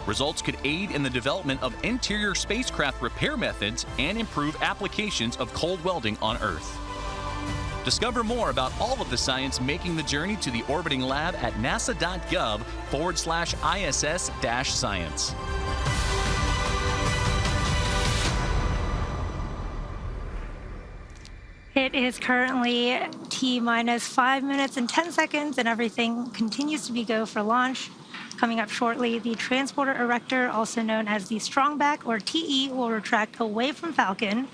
Results could aid in the development of interior spacecraft repair methods and improve applications of cold welding on Earth. Discover more about all of the science making the journey to the orbiting lab at nasa.gov/ISS-science. It is currently T-minus 5 minutes and 10 seconds, and everything continues to be go for launch. Coming up shortly, the transporter erector, also known as the strongback or TE, will retract away from Falcon.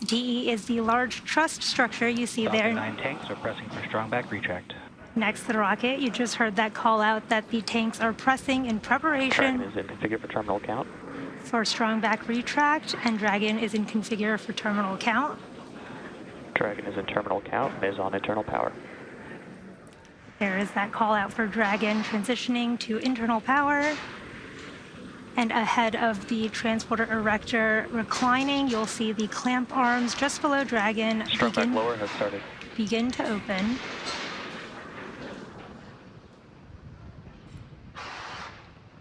The TE is the large truss structure you see there. 9 tanks are pressing for strongback retract. Next to the rocket, you just heard that call out that the tanks are pressing in preparation. Dragon is in configure for terminal count. For strongback retract, and Dragon is in configure for terminal count. Dragon is in terminal count and is on internal power. There is that call out for Dragon transitioning to internal power. And ahead of the transporter erector reclining, you'll see the clamp arms just below Dragon Strongback lower has started. Begin to open.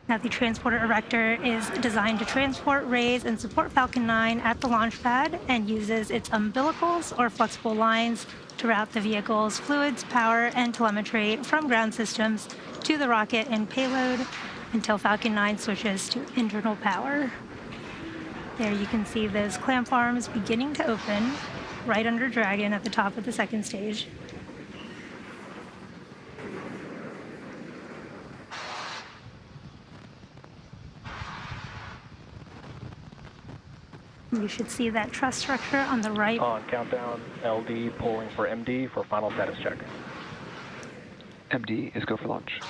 Now the transporter erector is designed to transport, raise, and support Falcon 9 at the launch pad and uses its umbilicals or flexible lines to route the vehicle's fluids, power, and telemetry from ground systems to the rocket and payload until Falcon 9 switches to internal power. There you can see those clamp arms beginning to open right under Dragon at the top of the second stage. You should see that truss structure on the right. On countdown, LD pulling for MD for final status check. MD is go for launch.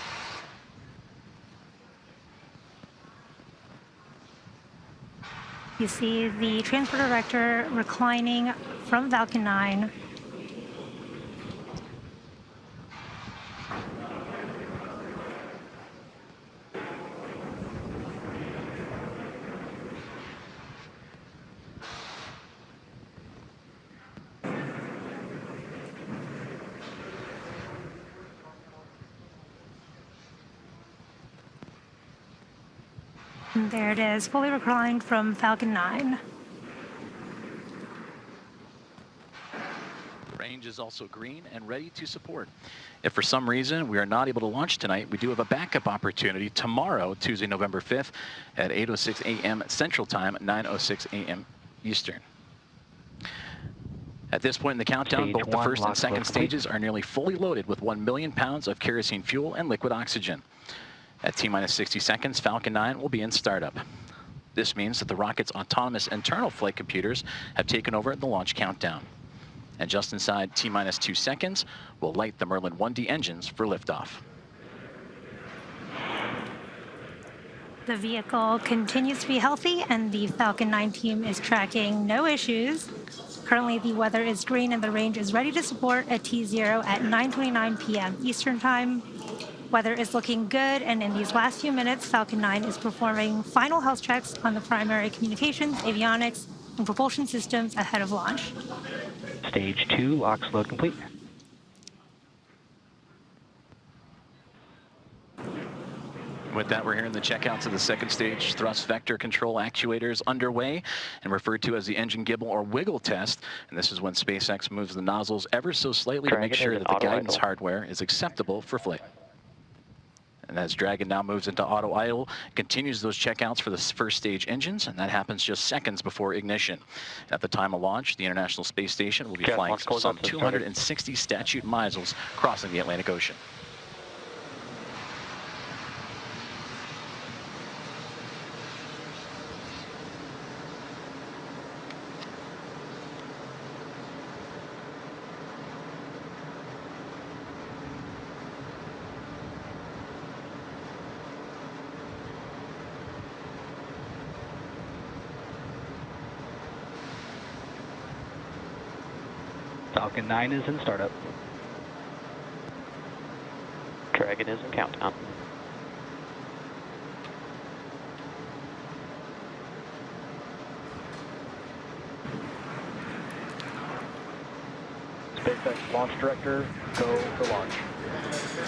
You see the transporter erector reclining from Falcon 9. And there it is, fully reclined from Falcon 9. Range is also green and ready to support. If for some reason we are not able to launch tonight, we do have a backup opportunity tomorrow, Tuesday, November 5th at 8:06 a.m. Central Time, 9:06 a.m. Eastern. At this point in the countdown, both the first and second stages are nearly fully loaded with 1 million pounds of kerosene fuel and liquid oxygen. At T-minus 60 seconds, Falcon 9 will be in startup. This means that the rocket's autonomous internal flight computers have taken over the launch countdown. And just inside T-minus 2 seconds, we'll light the Merlin 1D engines for liftoff. The vehicle continues to be healthy, and the Falcon 9 team is tracking no issues. Currently, the weather is green, and the range is ready to support at T0 at 9:29 p.m. Eastern Time. Weather is looking good, and in these last few minutes, Falcon 9 is performing final health checks on the primary communications, avionics, and propulsion systems ahead of launch. Stage 2, locks load complete. With that, we're hearing the checkouts of the second stage thrust vector control actuators underway and referred to as the engine gibble or wiggle test. And this is when SpaceX moves the nozzles ever so slightly to make sure that the guidance hardware is acceptable for flight. And as Dragon now moves into auto idle, continues those checkouts for the first stage engines, and that happens just seconds before ignition. At the time of launch, the International Space Station will be flying some 260 statute miles crossing the Atlantic Ocean. Falcon 9 is in startup. Dragon is in countdown. SpaceX launch director, go for launch.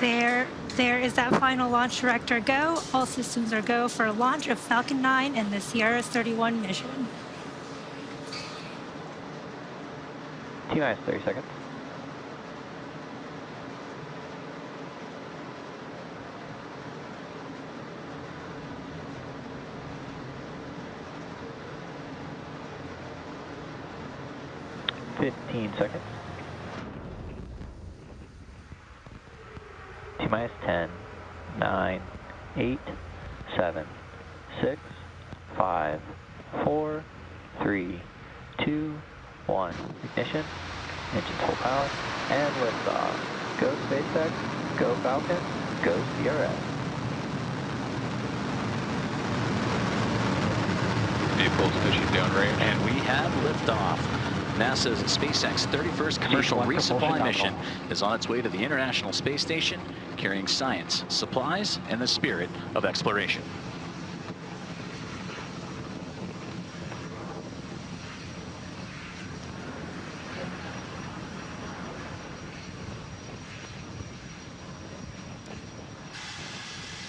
There is that final launch director go. All systems are go for launch of Falcon 9 and the Sierra 31 mission. T-minus 30 seconds. Seconds. T-minus 10, 9, 8, 7, 6, 5, 4, 3, 2, 1. Ignition, engines full power, and liftoff. Go SpaceX, go Falcon, go CRS. Vehicles pushing downrange. And we have liftoff. NASA's SpaceX 31st commercial resupply mission is on its way to the International Space Station, carrying science, supplies, and the spirit of exploration.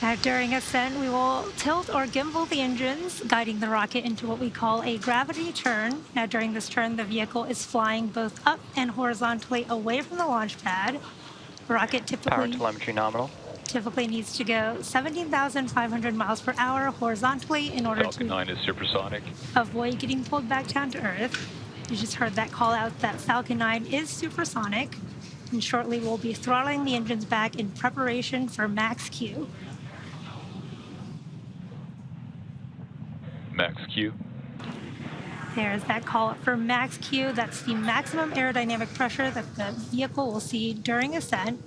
Now, during ascent, we will tilt or gimbal the engines, guiding the rocket into what we call a gravity turn. Now, during this turn, the vehicle is flying both up and horizontally away from the launch pad. The rocket Power telemetry nominal. typically needs to go 17,500 miles per hour horizontally in order Falcon 9 is supersonic. avoid getting pulled back down to Earth. You just heard that call out that Falcon 9 is supersonic. And shortly, we'll be throttling the engines back in preparation for max Q. Max Q. There's that call up for max Q. That's the maximum aerodynamic pressure that the vehicle will see during ascent.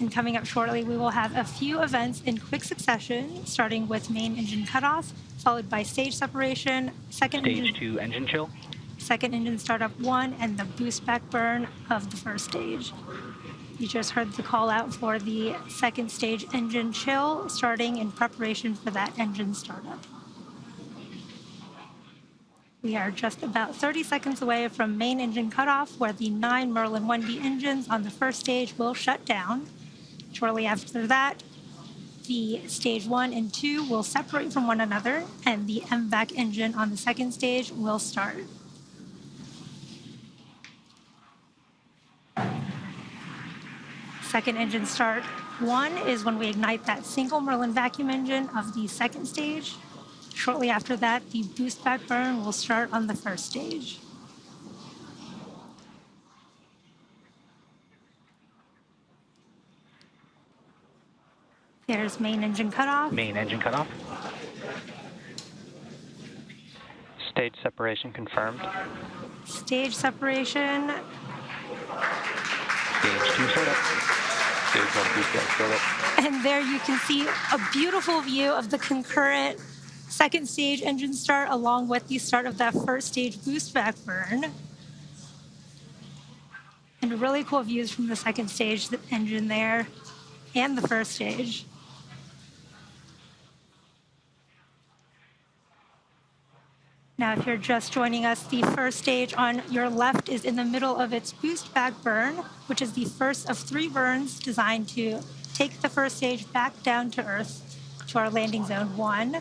And coming up shortly, we will have a few events in quick succession, starting with main engine cutoff, followed by stage separation, Stage 2 engine chill. second engine startup 1, and the boost back burn of the first stage. You just heard the call out for the second stage engine chill, starting in preparation for that engine startup. We are just about 30 seconds away from main engine cutoff, where the 9 Merlin 1B engines on the first stage will shut down. Shortly after that, the stage 1 and 2 will separate from one another, and the MVAC engine on the second stage will start. Second engine start 1 is when we ignite that single Merlin vacuum engine of the second stage. Shortly after that, the boost back burn will start on the first stage. There's main engine cutoff. Main engine cutoff. Stage separation confirmed. Stage separation. Stage 2 startup. Stage 1 boost back startup. And there you can see a beautiful view of the concurrent second stage engine start, along with the start of that first stage boost back burn. And really cool views from the second stage engine there and the first stage. Now, if you're just joining us, the first stage on your left is in the middle of its boost back burn, which is the first of 3 burns designed to take the first stage back down to Earth to our landing zone 1.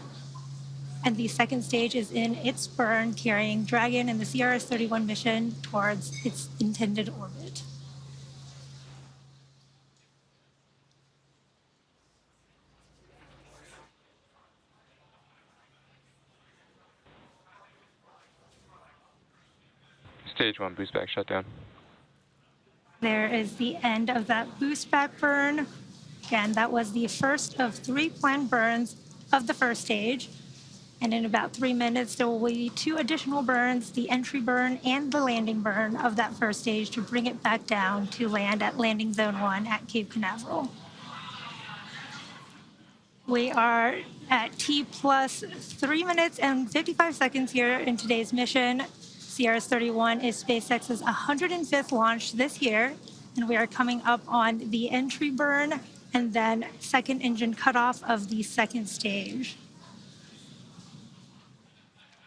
And the second stage is in its burn, carrying Dragon and the CRS-31 mission towards its intended orbit. Stage 1 boost back shutdown. There is the end of that boost back burn. Again, that was the first of 3 planned burns of the first stage. And in about 3 minutes, there will be 2 additional burns, the entry burn and the landing burn of that first stage, to bring it back down to land at landing zone 1 at Cape Canaveral. We are at T plus 3 minutes and 55 seconds here in today's mission. CRS-31 is SpaceX's 105th launch this year, and we are coming up on the entry burn and then second engine cutoff of the second stage.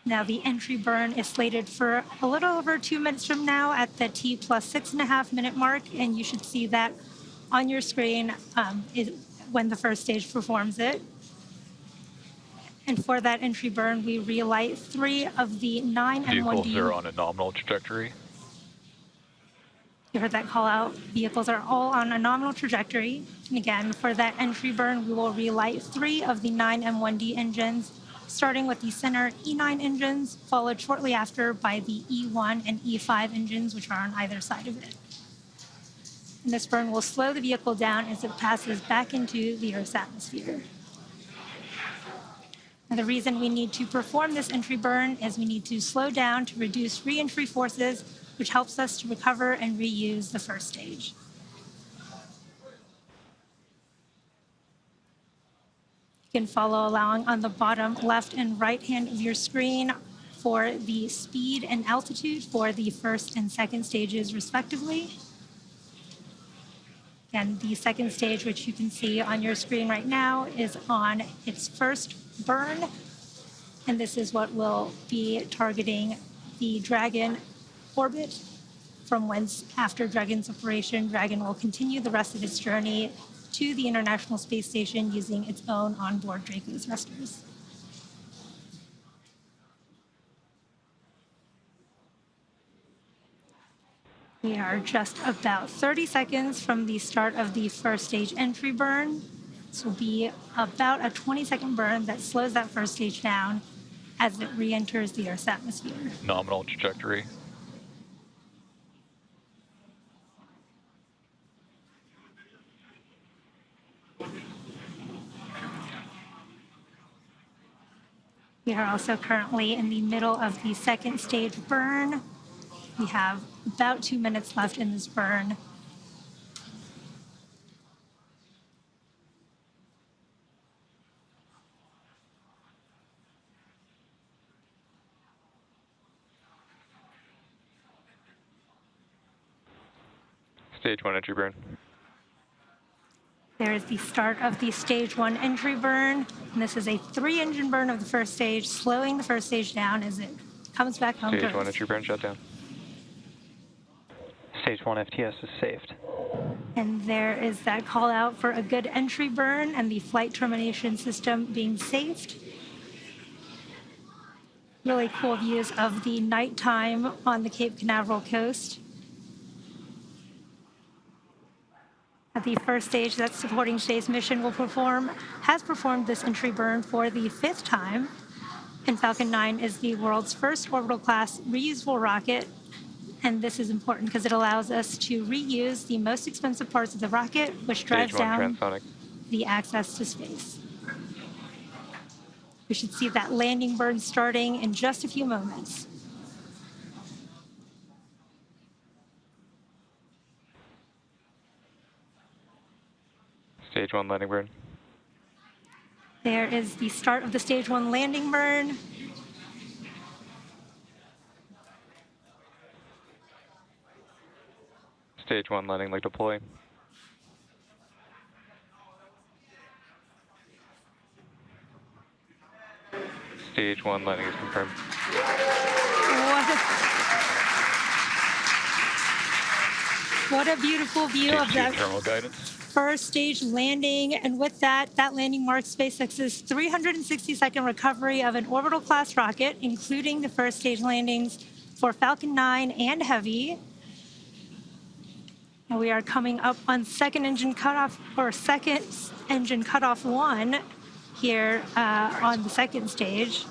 Now, the entry burn is slated for a little over 2 minutes from now at the T plus 6.5 minute mark, and you should see that on your screen is when the first stage performs it. And for that entry burn, we relight 3 of the 9 Vehicles M1D. are on a nominal trajectory. You heard that call out. Vehicles are all on a nominal trajectory. And again, for that entry burn, we will relight 3 of the 9 M1D engines, starting with the center E9 engines, followed shortly after by the E1 and E5 engines, which are on either side of it. And this burn will slow the vehicle down as it passes back into the Earth's atmosphere. And the reason we need to perform this entry burn is we need to slow down to reduce re-entry forces, which helps us to recover and reuse the first stage. You can follow along on the bottom left and right hand of your screen for the speed and altitude for the first and second stages, respectively. And the second stage, which you can see on your screen right now, is on its first burn. And this is what will be targeting the Dragon orbit, from whence, after Dragon's separation, Dragon will continue the rest of its journey to the International Space Station using its own onboard Draco thrusters. We are just about 30 seconds from the start of the first stage entry burn. This will be about a 20-second burn that slows that first stage down as it re-enters the Earth's atmosphere. Nominal trajectory. We are also currently in the middle of the second stage burn. We have about 2 minutes left in this burn. Stage 1 entry burn. There is the start of the stage 1 entry burn. And this is a 3-engine burn of the first stage, slowing the first stage down as it comes back home to Stage 1 Earth. entry burn shutdown. Stage 1 FTS is saved. And there is that call out for a good entry burn and the flight termination system being saved. Really cool views of the nighttime on the Cape Canaveral coast. The first stage that supporting today's mission will perform has performed this entry burn for the 5th time. And Falcon 9 is the world's first orbital class reusable rocket. And this is important because it allows us to reuse the most expensive parts of the rocket, which drives Stage 1 down transonic. the access to space. We should see that landing burn starting in just a few moments. Stage 1 landing burn. There is the start of the stage 1 landing burn. Stage 1 landing leg deploy. Stage 1 landing is confirmed. What a beautiful view Stage of 2 that terminal guidance. first stage landing. And with that, that landing marks SpaceX's 360-second recovery of an orbital class rocket, including the first stage landings for Falcon 9 and Heavy. And we are coming up on second engine cutoff 1 here on the second stage.